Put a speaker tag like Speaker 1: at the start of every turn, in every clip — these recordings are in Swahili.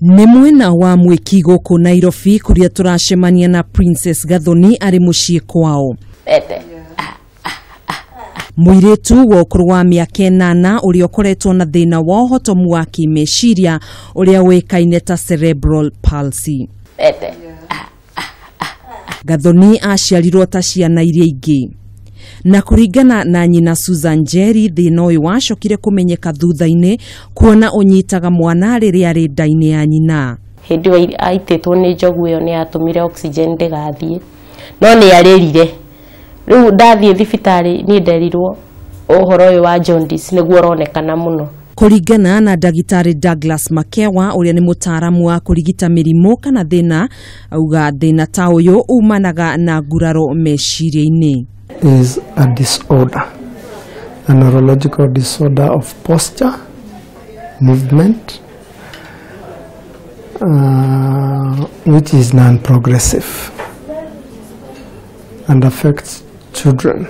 Speaker 1: Nĩ mwena wa mwiki gũkũ Nairobi kuria turacemania na Princess Gathoni ari muciĩ kwao. Mwiritu wa ũkũrũ wa mĩaka 8 ũrĩa ũkoretwo na thĩna wa uhotomu wa meciiria ũrĩa wĩkaine ta Cerebral Palsy. Gathoni aciarirwo ta ciana iria ingĩ. Na kũringana na nyina Susan Njeri, thĩna ũyũ wacokire kũmenyeka thutha-inĩ kuona ũnyitaga mwana rĩrĩa arĩ nda-inĩ ya nyina.
Speaker 2: Hĩndĩ ĩyo aitĩtwo nĩ njogu ĩyo nĩ atũmire oxygen ndĩgathiĩ, no nĩ arĩrire. Rĩu ndathiĩ thibitarĩ nĩ nderirwo ũhoro ũyũ wa jaundice nĩguo ũronekana mũno.
Speaker 1: Kũringana na ndagĩtarĩ Douglas Makewa ũrĩa nĩ mũtaaramu wa kũrigita mĩrimũ kana thĩna, auga thĩna ta ũyũ umanaga na nguraro meciria-inĩ.
Speaker 3: Is a disorder, a neurological disorder of posture, movement, which is non-progressive and affects children.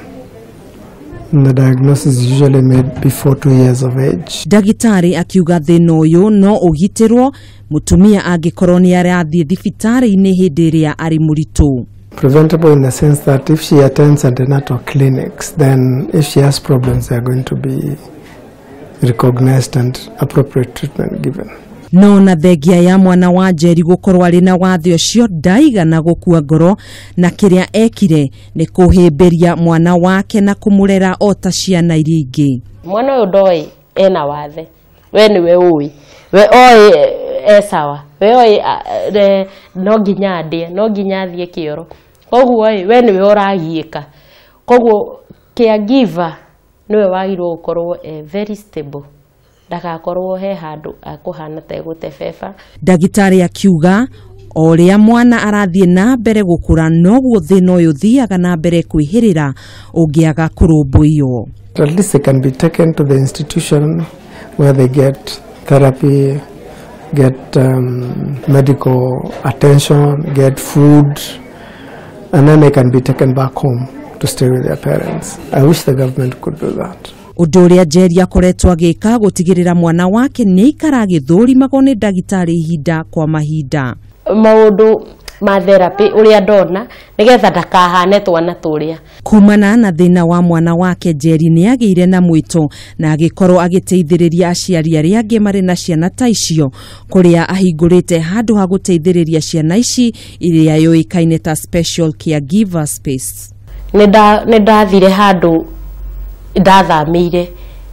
Speaker 3: And the diagnosis is usually made before 2 years of age.
Speaker 1: Ndagĩtarĩ akiuga thĩna ũyũ no ũgitĩrwo mũtumia angĩkorwo nĩ arathiĩ thibitarĩ-inĩ hĩndĩ ĩrĩa arĩ mũritũ.
Speaker 3: Preventable in the sense that if she attends antenatal clinics, then if she has problems, they are going to be recognized and appropriate treatment given.
Speaker 1: No na thengia ya mwana wa Njeri gukorwo arĩ na wathe ũcio ndaigana gũkua ngoro, na kĩrĩa ekire nĩ kũhĩmbĩria mwana wake na kũmũrera o ta ciana iria ingĩ.
Speaker 2: Mwana ũyũ ndoĩ ena wathe, we nĩwe ũĩ, we oĩ sawa, we oĩ no nginya ndĩe, no nginya thiĩ kĩoro. Koguo we nĩwe ũragiĩka. Koguo caregiver nĩwe wagĩrĩirwo gũkorwo very stable, ndagakorwo he handũ akũhana ta egũtebeba.
Speaker 1: Ndagĩtarĩ akiuga o rĩa mwana arathiĩ na mbere gũkũra noguo thĩna ũyũ thiaga na mbere kwĩhĩrĩra ũngĩaga kũrũmbũiyo.
Speaker 3: At least they can be taken to the institution where they get therapy, get medical attention, get food, and then they can be taken back home to stay with their parents. I wish the government could do that.
Speaker 1: Ũndũ ũrĩa Njeri akoretwo agĩka gũtigĩrĩra mwana wake nĩ ikara agĩthũrimagwo nĩ ndagĩtarĩ ihinda kwa mahinda.
Speaker 2: Maũndũ ma therapy ũrĩa ndona nĩgetha ndakahane twana tũrĩa.
Speaker 1: Kumana na thĩna wa mwana wake, Njeri nĩ agĩire na mwĩto na agĩkorwo agĩteithĩrĩria aciari arĩa angĩ marĩ na ciana ta icio, kũrĩa ahingũrĩte handũ ha gũteithĩrĩria ciana ici iria yũĩkaine ta special caregiver space.
Speaker 2: Nĩ ndathire handũ ndathamĩire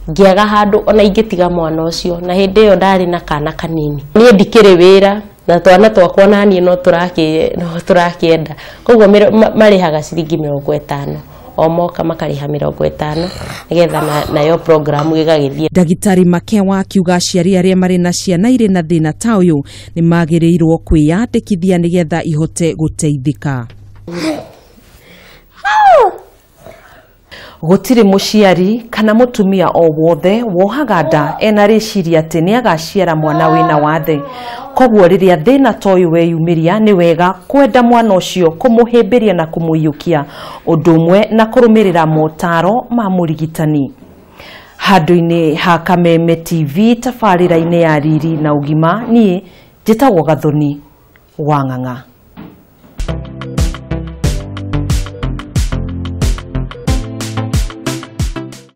Speaker 2: ngĩaga handũ ona ingĩtiga mwana ũcio, na hĩndĩ ĩyo ndarĩ na kana kanini. Niĩ ndikĩrĩ wĩra na twana twakwa na niĩ no tũrakĩenda, koguo marĩhaga ciringi 50 o moka makarĩha 50 nĩgetha nayo programu ĩgagĩthiĩ.
Speaker 1: Ndagĩtarĩ Makewa akiuga aciari arĩa marĩ na ciana irĩ na thĩna ta ũyũ nĩ magĩrĩirwo kwĩyandĩkithia nĩgetha ihote gũteithĩka. Gũtirĩ mũciari kana mũtumia o wothe wohaga nda ena rĩciria atĩ nĩ agaciara mwana wĩna wathe. Koguo rĩrĩa thĩna ta ũyũ weyumĩria nĩ wega kwenda mwana ũcio kũmũhĩmbĩria na kũmũiyũkia, ũndũ ũmwe na kũrũmĩrĩra motaro ma mũrigitani. Handũ-inĩ ha Kameme TV tabarĩra-inĩ ya Riri na Ugima, niĩ njĩtagwo Gathoni wa Ng'ang'a.